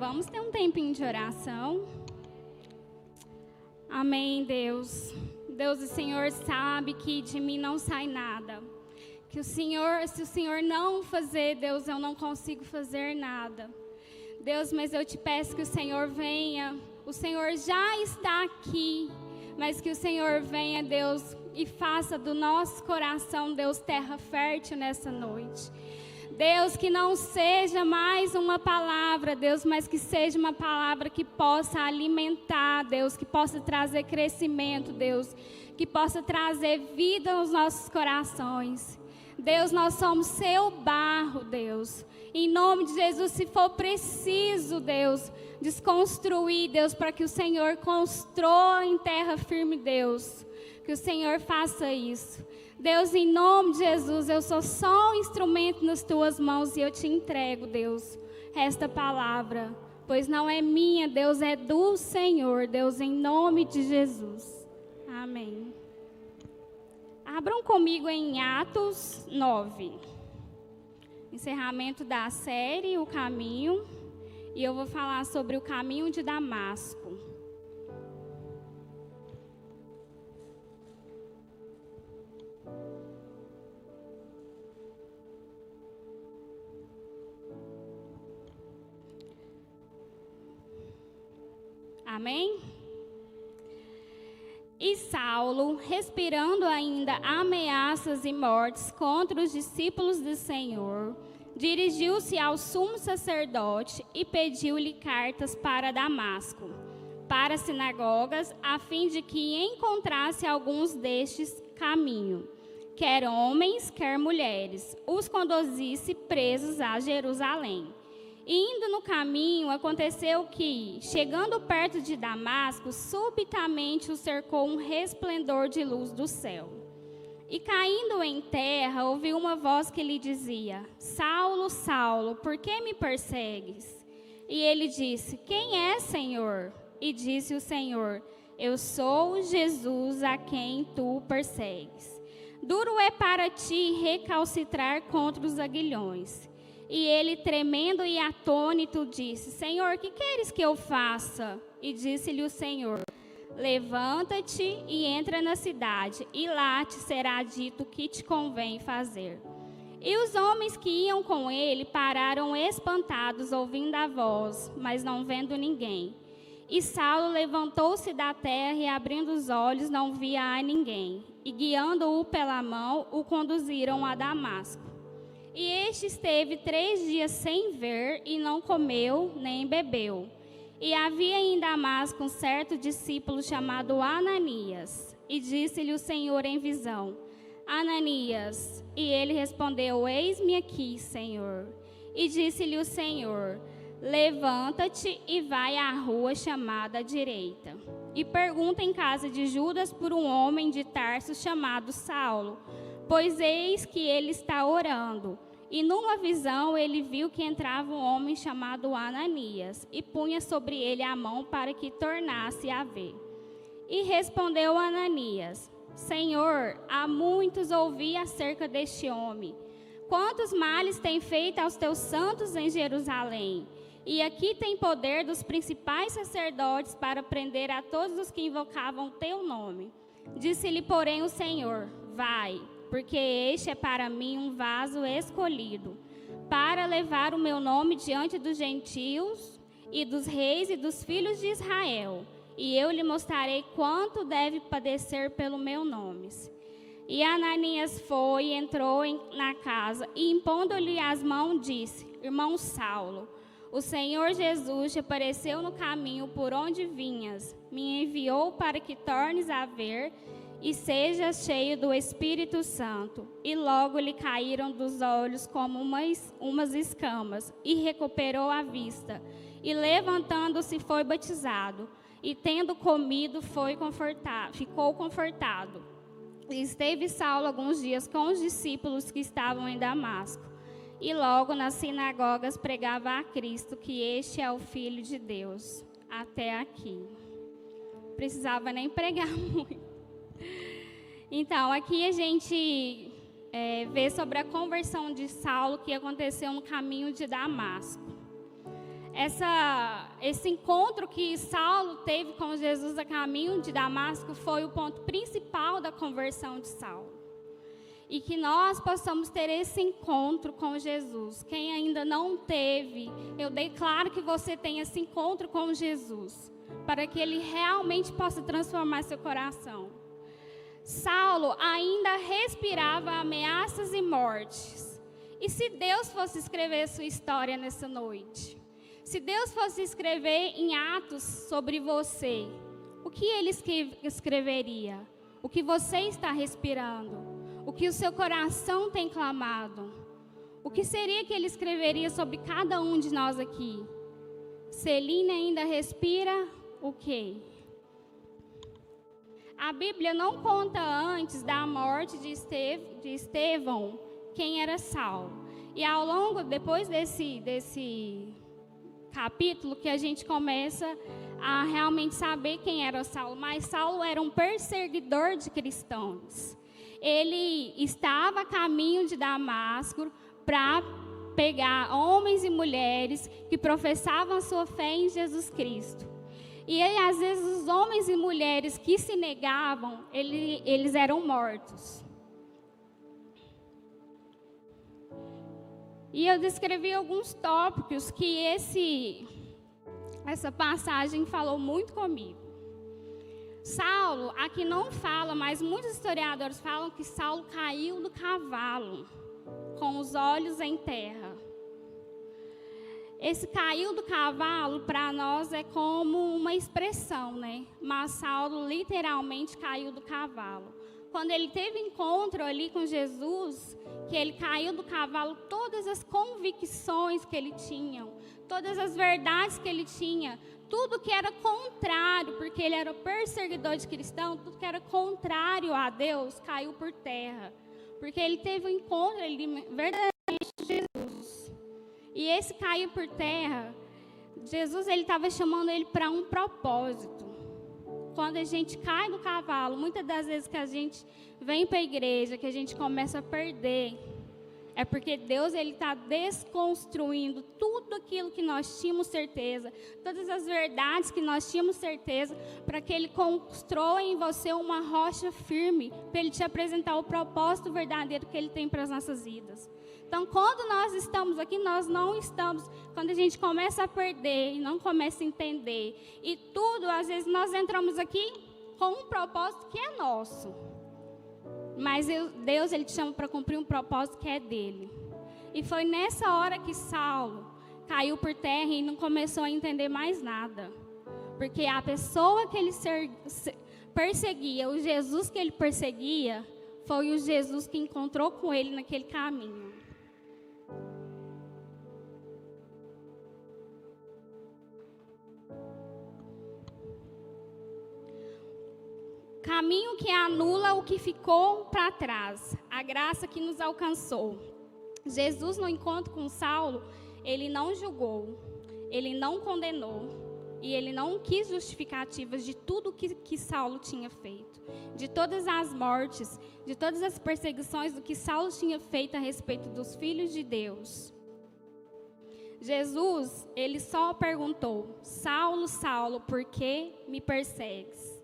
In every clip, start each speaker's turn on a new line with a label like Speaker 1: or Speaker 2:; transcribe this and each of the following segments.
Speaker 1: Vamos ter um tempinho de oração. Amém, Deus. Deus, o Senhor sabe que de mim não sai nada. Que o Senhor, se o Senhor não fazer, Deus, eu não consigo fazer nada. Deus, mas eu te peço que o Senhor venha. O Senhor já está aqui, mas que o Senhor venha, Deus, e faça do nosso coração, Deus, terra fértil nessa noite. Deus, que não seja mais uma palavra, Deus, mas que seja uma palavra que possa alimentar, Deus, que possa trazer crescimento, Deus, que possa trazer vida aos nossos corações. Deus, nós somos seu barro, Deus. Em nome de Jesus, se for preciso, Deus, desconstruir, Deus, para que o Senhor construa em terra firme, Deus, que o Senhor faça isso. Deus, em nome de Jesus, eu sou só um instrumento nas tuas mãos e eu te entrego, Deus, esta palavra, pois não é minha, Deus, é do Senhor, Deus, em nome de Jesus. Amém. Abram comigo em Atos 9, encerramento da série O Caminho, e eu vou falar sobre o caminho de Damasco. Amém? E Saulo, respirando ainda ameaças e mortes contra os discípulos do Senhor, dirigiu-se ao sumo sacerdote e pediu-lhe cartas para Damasco, para as sinagogas, a fim de que encontrasse alguns destes caminho, quer homens, quer mulheres, os conduzisse presos a Jerusalém. E indo no caminho, aconteceu que, chegando perto de Damasco, subitamente o cercou um resplendor de luz do céu. E caindo em terra, ouviu uma voz que lhe dizia: Saulo, Saulo, por que me persegues? E ele disse: Quem é, Senhor? E disse o Senhor: Eu sou Jesus a quem tu persegues. Duro é para ti recalcitrar contra os aguilhões. E ele, tremendo e atônito, disse: Senhor, que queres que eu faça? E disse-lhe o Senhor: Levanta-te e entra na cidade, e lá te será dito o que te convém fazer. E os homens que iam com ele pararam espantados, ouvindo a voz, mas não vendo ninguém. E Saulo levantou-se da terra e, abrindo os olhos, não via a ninguém. E, guiando-o pela mão, o conduziram a Damasco. E este esteve 3 dias sem ver, e não comeu nem bebeu. E havia em Damasco um certo discípulo chamado Ananias. E disse-lhe o Senhor em visão: Ananias. E ele respondeu: Eis-me aqui, Senhor. E disse-lhe o Senhor: Levanta-te e vai à rua chamada à direita. E pergunta em casa de Judas por um homem de Tarso chamado Saulo, pois eis que ele está orando. E numa visão ele viu que entrava um homem chamado Ananias, e punha sobre ele a mão para que tornasse a ver. E respondeu Ananias: Senhor, há muitos ouvi acerca deste homem. Quantos males tem feito aos teus santos em Jerusalém? E aqui tem poder dos principais sacerdotes para prender a todos os que invocavam o teu nome. Disse-lhe, porém, o Senhor: Vai, porque este é para mim um vaso escolhido, para levar o meu nome diante dos gentios e dos reis e dos filhos de Israel. E eu lhe mostrarei quanto deve padecer pelo meu nome. E Ananias foi e entrou na casa, e impondo-lhe as mãos, disse: Irmão Saulo, o Senhor Jesus te apareceu no caminho por onde vinhas, me enviou para que tornes a ver e sejas cheio do Espírito Santo. E logo lhe caíram dos olhos como umas escamas, e recuperou a vista. E levantando-se foi batizado, e tendo comido ficou confortado. E esteve Saulo alguns dias com os discípulos que estavam em Damasco. E logo nas sinagogas pregava a Cristo, que este é o Filho de Deus. Até aqui. Precisava nem pregar muito. Então, aqui a gente vê sobre a conversão de Saulo que aconteceu no caminho de Damasco. esse encontro que Saulo teve com Jesus a caminho de Damasco foi o ponto principal da conversão de Saulo. E que nós possamos ter esse encontro com Jesus. Quem ainda não teve, eu declaro que você tenha esse encontro com Jesus, para que Ele realmente possa transformar seu coração. Saulo ainda respirava ameaças e mortes. E se Deus fosse escrever sua história nessa noite? Se Deus fosse escrever em Atos sobre você, o que Ele escreveria? O que você está respirando? O que o seu coração tem clamado? O que seria que Ele escreveria sobre cada um de nós aqui? Celine ainda respira o quê? A Bíblia não conta antes da morte de Estevão quem era Saulo. E ao longo, depois desse capítulo, que a gente começa a realmente saber quem era Saulo. Mas Saulo era um perseguidor de cristãos. Ele estava a caminho de Damasco para pegar homens e mulheres que professavam a sua fé em Jesus Cristo. E aí, às vezes, os homens e mulheres que se negavam, eles eram mortos. E eu descrevi alguns tópicos que essa passagem falou muito comigo. Saulo, aqui não fala, mas muitos historiadores falam que Saulo caiu do cavalo, com os olhos em terra. Esse caiu do cavalo, para nós, é como uma expressão, né? Mas Saulo literalmente caiu do cavalo. Quando ele teve encontro ali com Jesus, que ele caiu do cavalo, todas as convicções que ele tinha, todas as verdades que ele tinha, tudo que era contrário, porque ele era perseguidor de cristão, tudo que era contrário a Deus caiu por terra. Porque ele teve um encontro verdadeiramente com Jesus. E esse cair por terra, Jesus estava chamando ele para um propósito. Quando a gente cai do cavalo, muitas das vezes que a gente vem para a igreja, que a gente começa a perder, é porque Deus está desconstruindo tudo aquilo que nós tínhamos certeza, todas as verdades que nós tínhamos certeza, para que Ele construa em você uma rocha firme, para Ele te apresentar o propósito verdadeiro que Ele tem para as nossas vidas. Então, quando nós estamos aqui, nós não estamos, quando a gente começa a perder e não começa a entender, e tudo, às vezes nós entramos aqui com um propósito que é nosso. Mas Deus, Ele te chama para cumprir um propósito que é dele. E foi nessa hora que Saulo caiu por terra e não começou a entender mais nada. Porque a pessoa que ele perseguia, o Jesus que ele perseguia, foi o Jesus que encontrou com ele naquele caminho. Caminho que anula o que ficou para trás, a graça que nos alcançou. Jesus, no encontro com Saulo, ele não julgou, ele não condenou, e ele não quis justificativas de tudo que Saulo tinha feito, de todas as mortes, de todas as perseguições do que Saulo tinha feito a respeito dos filhos de Deus. Jesus, ele só perguntou: Saulo, Saulo, por que me persegues?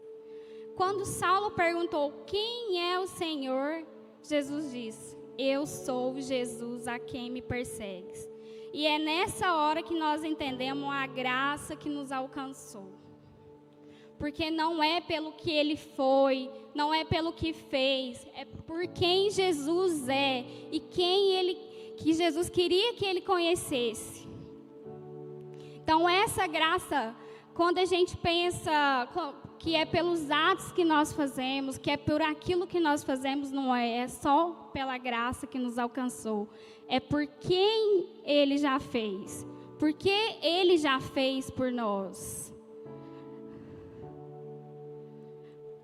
Speaker 1: Quando Saulo perguntou quem é o Senhor, Jesus disse: eu sou Jesus a quem me persegues. E é nessa hora que nós entendemos a graça que nos alcançou. Porque não é pelo que ele foi, não é pelo que fez, é por quem Jesus é e que Jesus queria que ele conhecesse. Então essa graça, quando a gente pensa que é pelos atos que nós fazemos, que é por aquilo que nós fazemos, não é só pela graça que nos alcançou, é por quem Ele já fez, porque Ele já fez por nós.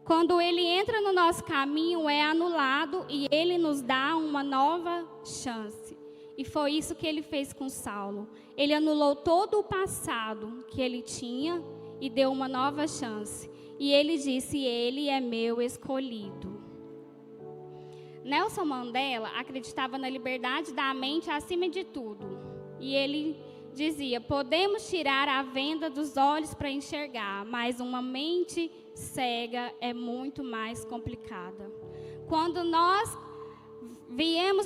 Speaker 1: Quando Ele entra no nosso caminho, é anulado e Ele nos dá uma nova chance. E foi isso que Ele fez com Saulo. Ele anulou todo o passado que ele tinha e deu uma nova chance. E ele disse: ele é meu escolhido. Nelson Mandela acreditava na liberdade da mente acima de tudo. E ele dizia: podemos tirar a venda dos olhos para enxergar, mas uma mente cega é muito mais complicada. Quando nós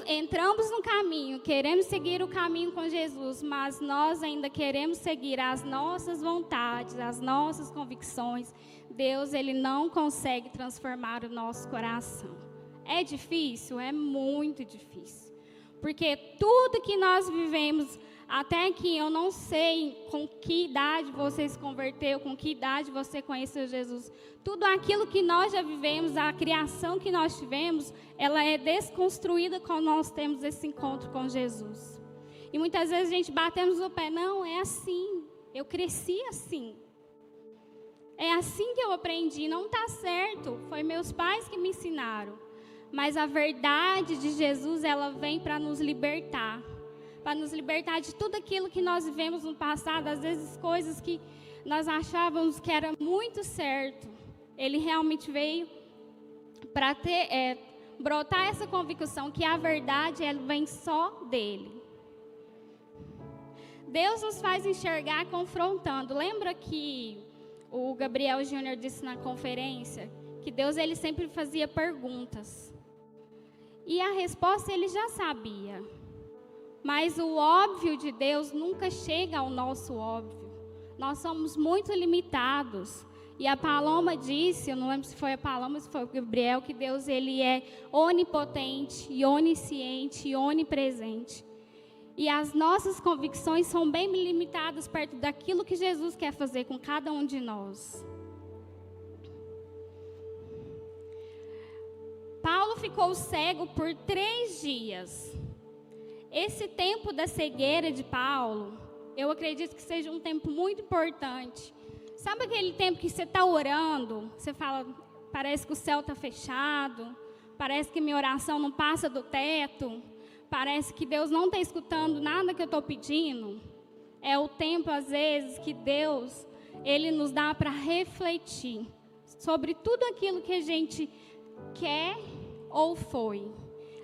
Speaker 1: entramos no caminho, queremos seguir o caminho com Jesus, mas nós ainda queremos seguir as nossas vontades, as nossas convicções, Deus, Ele não consegue transformar o nosso coração. É difícil? É muito difícil. Porque tudo que nós vivemos até aqui, eu não sei com que idade você se converteu, com que idade você conheceu Jesus. Tudo aquilo que nós já vivemos, a criação que nós tivemos, ela é desconstruída quando nós temos esse encontro com Jesus. E muitas vezes a gente batemos no pé, não, é assim, eu cresci assim. É assim que eu aprendi, não está certo, foi meus pais que me ensinaram. Mas a verdade de Jesus, ela vem para nos libertar de tudo aquilo que nós vivemos no passado, às vezes coisas que nós achávamos que era muito certo. Ele realmente veio para brotar essa convicção que a verdade ela vem só dele. Deus nos faz enxergar confrontando. Lembra que o Gabriel Júnior disse na conferência que Deus ele sempre fazia perguntas. E a resposta ele já sabia. Mas o óbvio de Deus nunca chega ao nosso óbvio. Nós somos muito limitados. E a Paloma disse, eu não lembro se foi a Paloma, se foi o Gabriel, que Deus ele é onipotente, e onisciente e onipresente. E as nossas convicções são bem limitadas perto daquilo que Jesus quer fazer com cada um de nós. Paulo ficou cego por 3 dias. Esse tempo da cegueira de Paulo, eu acredito que seja um tempo muito importante. Sabe aquele tempo que você está orando, você fala, parece que o céu está fechado, parece que minha oração não passa do teto, parece que Deus não está escutando nada que eu estou pedindo? É o tempo, às vezes, que Deus, Ele nos dá para refletir sobre tudo aquilo que a gente quer ou foi.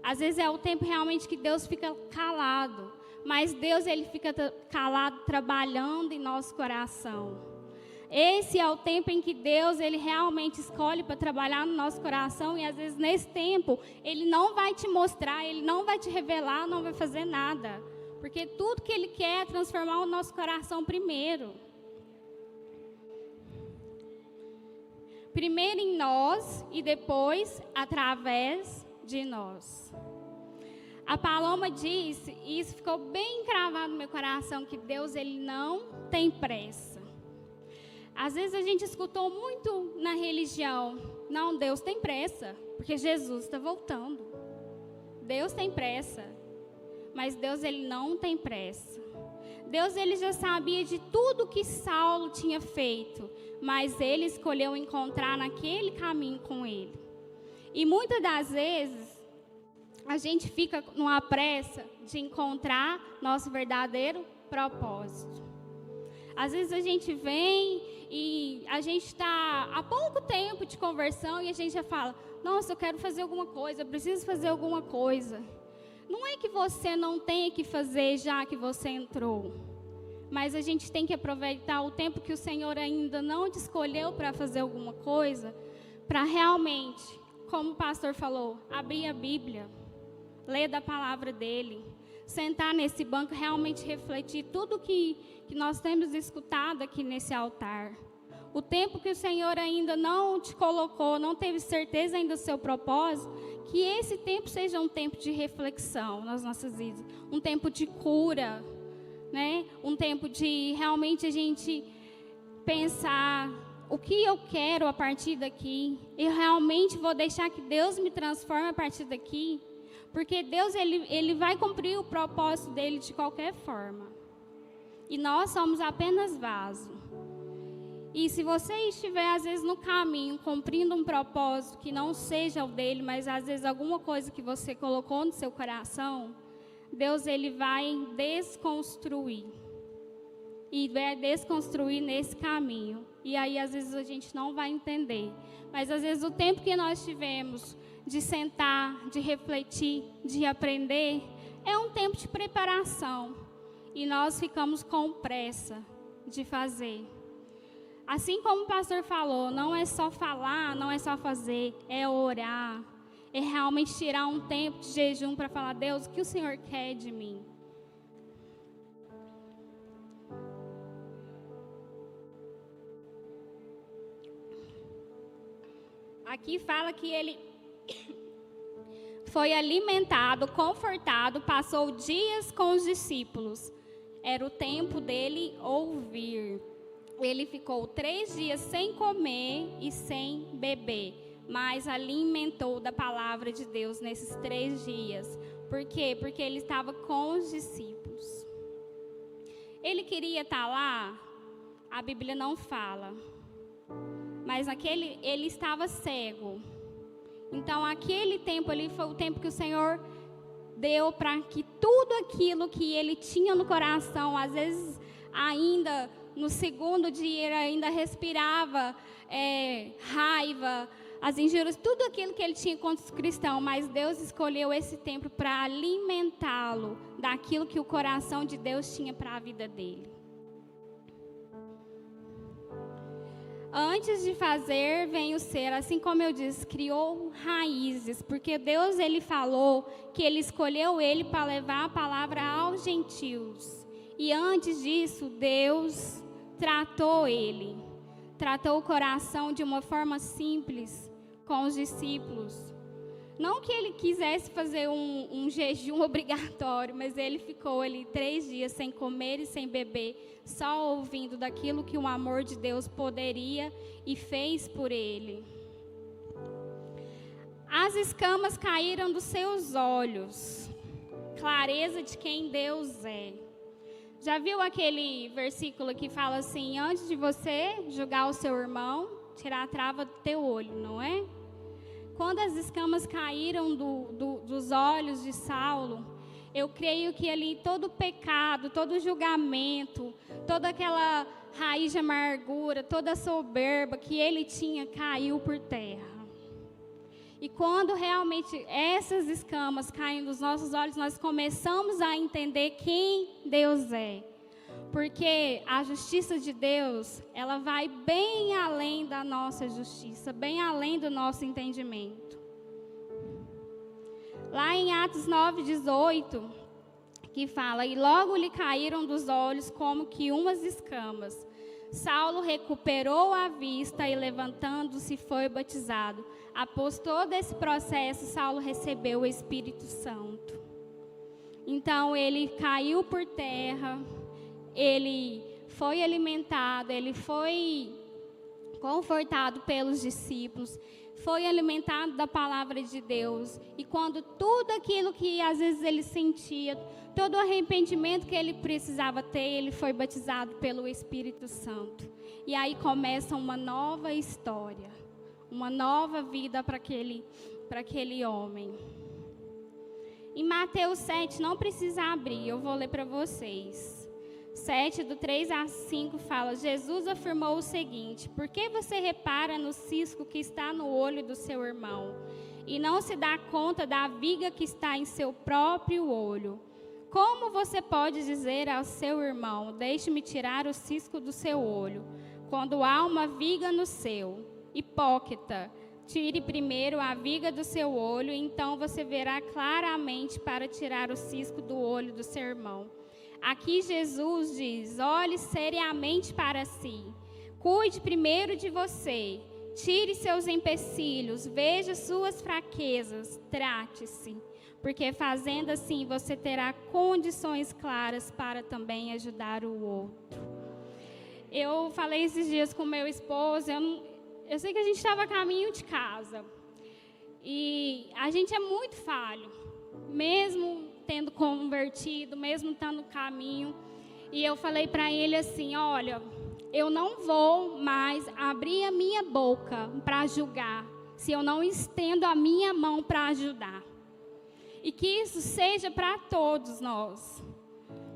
Speaker 1: Às vezes é o tempo realmente que Deus fica calado, mas Deus ele fica calado trabalhando em nosso coração. Esse é o tempo em que Deus ele realmente escolhe para trabalhar no nosso coração e às vezes nesse tempo Ele não vai te mostrar, Ele não vai te revelar, não vai fazer nada. Porque tudo que Ele quer é transformar o nosso coração primeiro. Primeiro em nós e depois através de nós. A Paloma disse, e isso ficou bem encravado no meu coração, que Deus ele não tem pressa. Às vezes a gente escutou muito na religião, não, Deus tem pressa, porque Jesus está voltando. Deus tem pressa, mas Deus ele não tem pressa. Deus ele já sabia de tudo que Saulo tinha feito, mas ele escolheu encontrar naquele caminho com ele. E muitas das vezes, a gente fica numa pressa de encontrar nosso verdadeiro propósito. Às vezes a gente vem e a gente está há pouco tempo de conversão e a gente já fala, nossa, eu quero fazer alguma coisa, eu preciso fazer alguma coisa. Não é que você não tenha que fazer já que você entrou, mas a gente tem que aproveitar o tempo que o Senhor ainda não te escolheu para fazer alguma coisa, para realmente, como o pastor falou, abrir a Bíblia, ler da palavra dele, sentar nesse banco, realmente refletir tudo que nós temos escutado aqui nesse altar. O tempo que o Senhor ainda não te colocou, não teve certeza ainda do seu propósito, que esse tempo seja um tempo de reflexão nas nossas vidas, um tempo de cura, né? Um tempo de realmente a gente pensar o que eu quero a partir daqui. Eu realmente vou deixar que Deus me transforme a partir daqui, porque Deus ele vai cumprir o propósito dele de qualquer forma. E nós somos apenas vaso. E se você estiver, às vezes, no caminho, cumprindo um propósito que não seja o dele, mas, às vezes, alguma coisa que você colocou no seu coração, Deus, ele vai desconstruir. E vai desconstruir nesse caminho. E aí, às vezes, a gente não vai entender. Mas, às vezes, o tempo que nós tivemos de sentar, de refletir, de aprender, é um tempo de preparação. e nós ficamos com pressa de fazer. Assim como o pastor falou, não é só falar, não é só fazer, é orar, é realmente tirar um tempo de jejum para falar: Deus, o que o Senhor quer de mim? Aqui fala que ele foi alimentado, confortado, passou dias com os discípulos. Era o tempo dele ouvir. Ele ficou 3 dias sem comer e sem beber, mas alimentou da palavra de Deus nesses 3 dias. Por quê? Porque ele estava com os discípulos. Ele queria estar lá? A Bíblia não fala. Mas ele estava cego. Então, aquele tempo ali foi o tempo que o Senhor deu para que tudo aquilo que ele tinha no coração, às vezes ainda no segundo dia ele ainda respirava raiva, as injúrias, tudo aquilo que ele tinha contra os cristãos, mas Deus escolheu esse tempo para alimentá-lo daquilo que o coração de Deus tinha para a vida dele. Antes de fazer, vem o ser, assim como eu disse, criou raízes, porque Deus, ele falou que ele escolheu ele para levar a palavra aos gentios. E antes disso, Deus tratou ele, tratou o coração de uma forma simples com os discípulos. Não que ele quisesse fazer um jejum obrigatório, mas ele ficou ali 3 dias sem comer e sem beber, só ouvindo daquilo que o amor de Deus poderia e fez por ele. As escamas caíram dos seus olhos, clareza de quem Deus é. Já viu aquele versículo que fala assim: antes de você julgar o seu irmão, tirar a trava do teu olho, não é? Quando as escamas caíram dos olhos de Saulo, eu creio que ali todo o pecado, todo o julgamento, toda aquela raiz de amargura, toda a soberba que ele tinha caiu por terra. E quando realmente essas escamas caem dos nossos olhos, nós começamos a entender quem Deus é. Porque a justiça de Deus, ela vai bem além da nossa justiça, bem além do nosso entendimento. Lá em Atos 9:18, que fala: e logo lhe caíram dos olhos como que umas escamas. Saulo recuperou a vista e, levantando-se, foi batizado. Após todo esse processo, Saulo recebeu o Espírito Santo. Então, ele caiu por terra, ele foi alimentado, ele foi confortado pelos discípulos, foi alimentado da palavra de Deus. E quando tudo aquilo que às vezes ele sentia, todo o arrependimento que ele precisava ter, ele foi batizado pelo Espírito Santo. E aí começa uma nova história, uma nova vida para aquele homem. Em Mateus 7, não precisa abrir, eu vou ler para vocês. 7, do 3 a 5, fala: Jesus afirmou o seguinte: por que você repara no cisco que está no olho do seu irmão, e não se dá conta da viga que está em seu próprio olho? Como você pode dizer ao seu irmão: deixe-me tirar o cisco do seu olho, quando há uma viga no seu? Hipócrita, tire primeiro a viga do seu olho, então você verá claramente para tirar o cisco do olho do seu irmão. Aqui Jesus diz: olhe seriamente para si, cuide primeiro de você, tire seus empecilhos, veja suas fraquezas, trate-se, porque fazendo assim você terá condições claras para também ajudar o outro. Eu falei esses dias com meu esposo, eu sei que a gente estava a caminho de casa, e a gente é muito falho, mesmo tendo convertido, mesmo estando no caminho. E eu falei para ele assim: olha, eu não vou mais abrir a minha boca para julgar, se eu não estendo a minha mão para ajudar. E que isso seja para todos nós,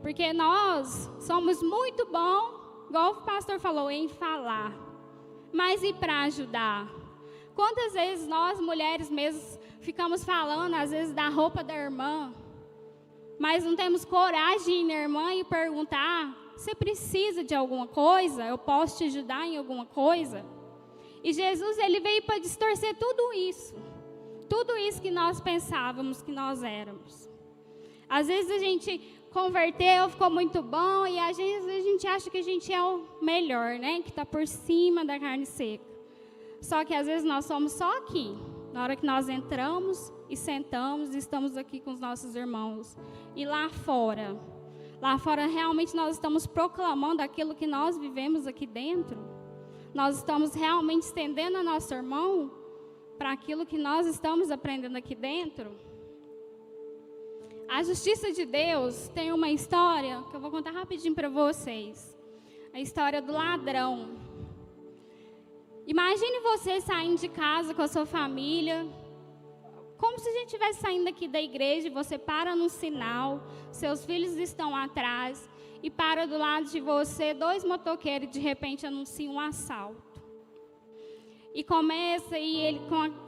Speaker 1: porque nós somos muito bons, igual o pastor falou, em falar, mas e para ajudar? Quantas vezes nós, mulheres mesmo, ficamos falando, às vezes, da roupa da irmã, mas não temos coragem de ir na irmã e perguntar: você precisa de alguma coisa? Eu posso te ajudar em alguma coisa? E Jesus, ele veio para distorcer tudo isso que nós pensávamos que nós éramos. Às vezes a gente converteu, ficou muito bom, e às vezes a gente acha que a gente é o melhor, né? Que está por cima da carne seca. Só que às vezes nós somos só aqui, na hora que nós entramos e sentamos e estamos aqui com os nossos irmãos. E lá fora realmente nós estamos proclamando aquilo que nós vivemos aqui dentro. Nós estamos realmente estendendo a nossa mão para aquilo que nós estamos aprendendo aqui dentro. A justiça de Deus tem uma história que eu vou contar rapidinho para vocês. A história do ladrão. Imagine você saindo de casa com a sua família, como se a gente estivesse saindo aqui da igreja, e você para num sinal, seus filhos estão atrás, e para do lado de você 2 motoqueiros, e de repente anunciam um assalto. E começa, e ele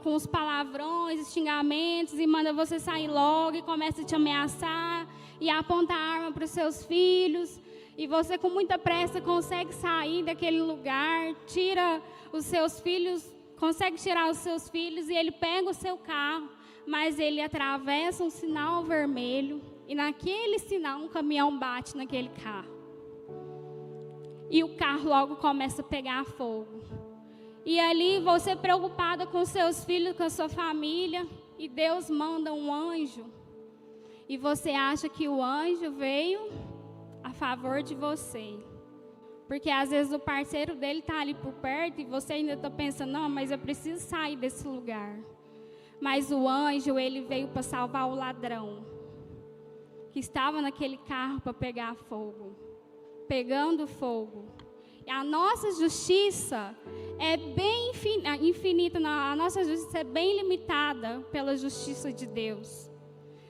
Speaker 1: com os palavrões, os xingamentos, e manda você sair logo, e começa a te ameaçar, e aponta a arma para os seus filhos, e você com muita pressa consegue sair daquele lugar, tira os seus filhos, consegue tirar os seus filhos, e ele pega o seu carro, mas ele atravessa um sinal vermelho, e naquele sinal um caminhão bate naquele carro. E o carro logo começa a pegar fogo. E ali você preocupada com seus filhos, com a sua família, e Deus manda um anjo. E você acha que o anjo veio a favor de você. Porque às vezes o parceiro dele está ali por perto e você ainda está pensando: não, mas eu preciso sair desse lugar. Mas o anjo, ele veio para salvar o ladrão, que estava naquele carro para pegar fogo, pegando fogo. E a nossa justiça é bem infinita, a nossa justiça é bem limitada pela justiça de Deus.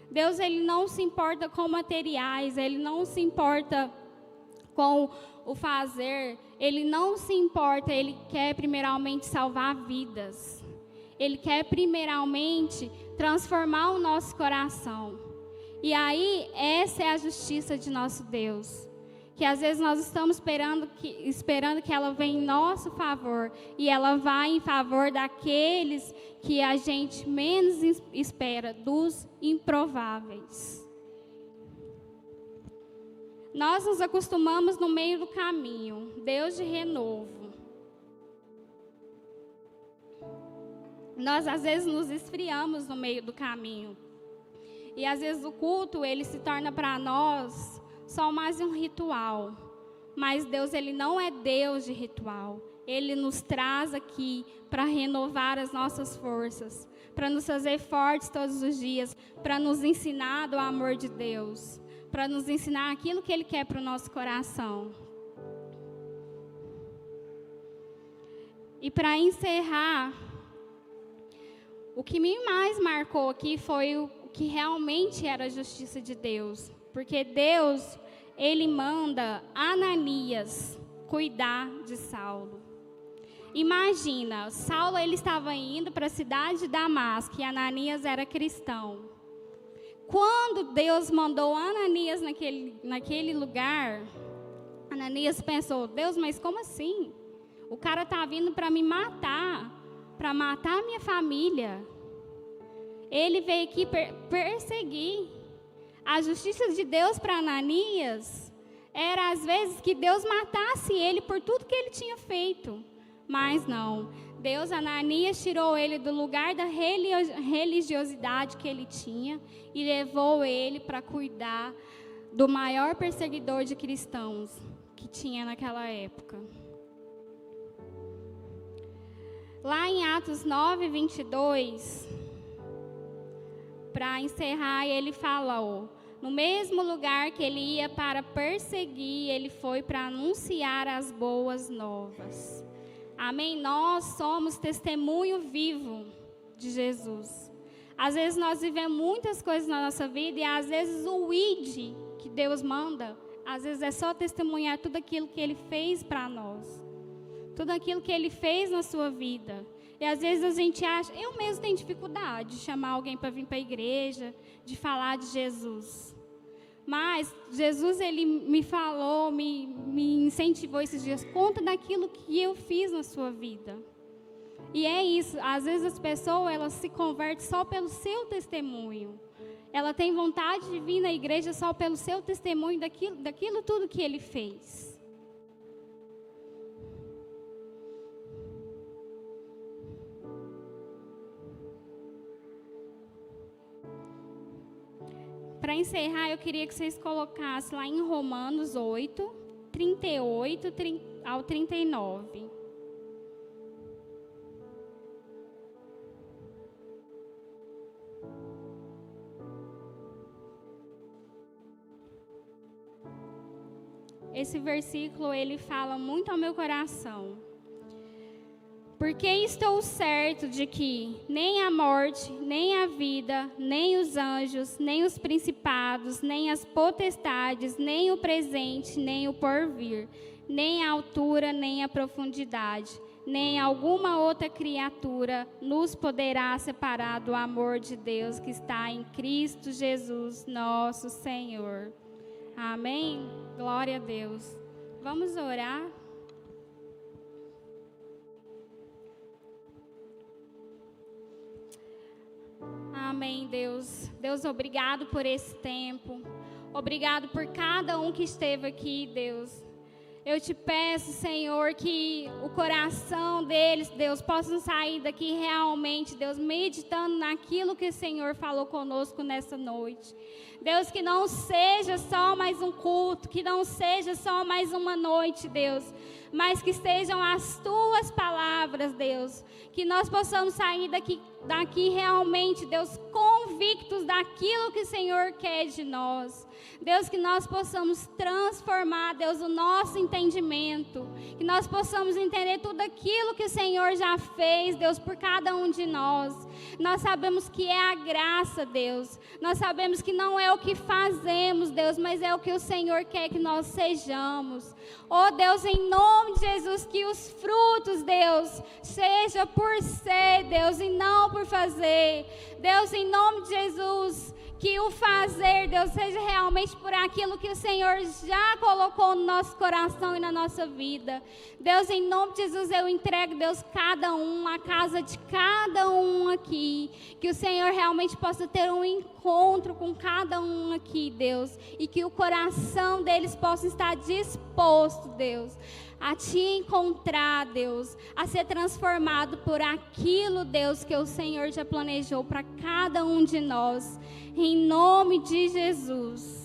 Speaker 1: Deus, ele não se importa com materiais, ele não se importa com o fazer, ele não se importa, ele quer primeiramente salvar vidas. Ele quer primeiramente transformar o nosso coração. E aí, essa é a justiça de nosso Deus. Que às vezes nós estamos esperando que ela venha em nosso favor. E ela vai em favor daqueles que a gente menos espera, dos improváveis. Nós nos acostumamos no meio do caminho. Deus de renovo. Nós às vezes nos esfriamos no meio do caminho. E às vezes o culto, ele se torna para nós só mais um ritual. Mas Deus, ele não é Deus de ritual. Ele nos traz aqui para renovar as nossas forças, para nos fazer fortes todos os dias, para nos ensinar do amor de Deus, para nos ensinar aquilo que ele quer para o nosso coração. E para encerrar, o que me mais marcou aqui foi o que realmente era a justiça de Deus. Porque Deus, ele manda Ananias cuidar de Saulo. Imagina, Saulo, ele estava indo para a cidade de Damasco e Ananias era cristão. Quando Deus mandou Ananias naquele lugar, Ananias pensou: Deus, mas como assim? O cara está vindo para me matar, para matar a minha família. Ele veio aqui perseguir. A justiça de Deus para Ananias era, às vezes, que Deus matasse ele por tudo que ele tinha feito. Mas não. Deus, Ananias, tirou ele do lugar da religiosidade que ele tinha e levou ele para cuidar do maior perseguidor de cristãos que tinha naquela época. Lá em Atos 9, 22, para encerrar, ele fala: no mesmo lugar que ele ia para perseguir, ele foi para anunciar as boas novas. Amém? Nós somos testemunho vivo de Jesus. Às vezes nós vivemos muitas coisas na nossa vida e às vezes o ID que Deus manda, às vezes é só testemunhar tudo aquilo que ele fez para nós. Tudo aquilo que ele fez na sua vida. E às vezes a gente acha, eu mesmo tenho dificuldade de chamar alguém para vir para a igreja, de falar de Jesus. Mas Jesus, ele me falou, me incentivou esses dias, conta daquilo que eu fiz na sua vida. E é isso, às vezes as pessoas, elas se convertem só pelo seu testemunho. Ela tem vontade de vir na igreja só pelo seu testemunho daquilo tudo que ele fez. Para encerrar, eu queria que vocês colocassem lá em Romanos 8, 38 ao 39. Esse versículo, ele fala muito ao meu coração. Porque estou certo de que nem a morte, nem a vida, nem os anjos, nem os principados, nem as potestades, nem o presente, nem o porvir, nem a altura, nem a profundidade, nem alguma outra criatura nos poderá separar do amor de Deus que está em Cristo Jesus, nosso Senhor. Amém? Glória a Deus. Vamos orar. Amém, Deus. Deus, obrigado por esse tempo. Obrigado por cada um que esteve aqui, Deus. Eu te peço, Senhor, que o coração deles, Deus, possam sair daqui realmente, Deus, meditando naquilo que o Senhor falou conosco nessa noite. Deus, que não seja só mais um culto, que não seja só mais uma noite, Deus, mas que sejam as tuas palavras, Deus, que nós possamos sair daqui realmente, Deus, convictos daquilo que o Senhor quer de nós. Deus, que nós possamos transformar, Deus, o nosso entendimento, que nós possamos entender tudo aquilo que o Senhor já fez, Deus, por cada um de nós. Nós sabemos que é a graça, Deus, nós sabemos que não é o que fazemos, Deus, mas é o que o Senhor quer que nós sejamos. Oh, Deus, em nome de Jesus, que os frutos, Deus, seja por ser, Deus, e não por fazer. Deus, em nome de Jesus, que o fazer, Deus, seja realmente por aquilo que o Senhor já colocou no nosso coração e na nossa vida. Deus, em nome de Jesus, eu entrego, Deus, cada um, a casa de cada um aqui. Que o Senhor realmente possa ter um encontro com cada um aqui, Deus. E que o coração deles possa estar disposto, Deus, a te encontrar, Deus, a ser transformado por aquilo, Deus, que o Senhor já planejou para cada um de nós. Em nome de Jesus.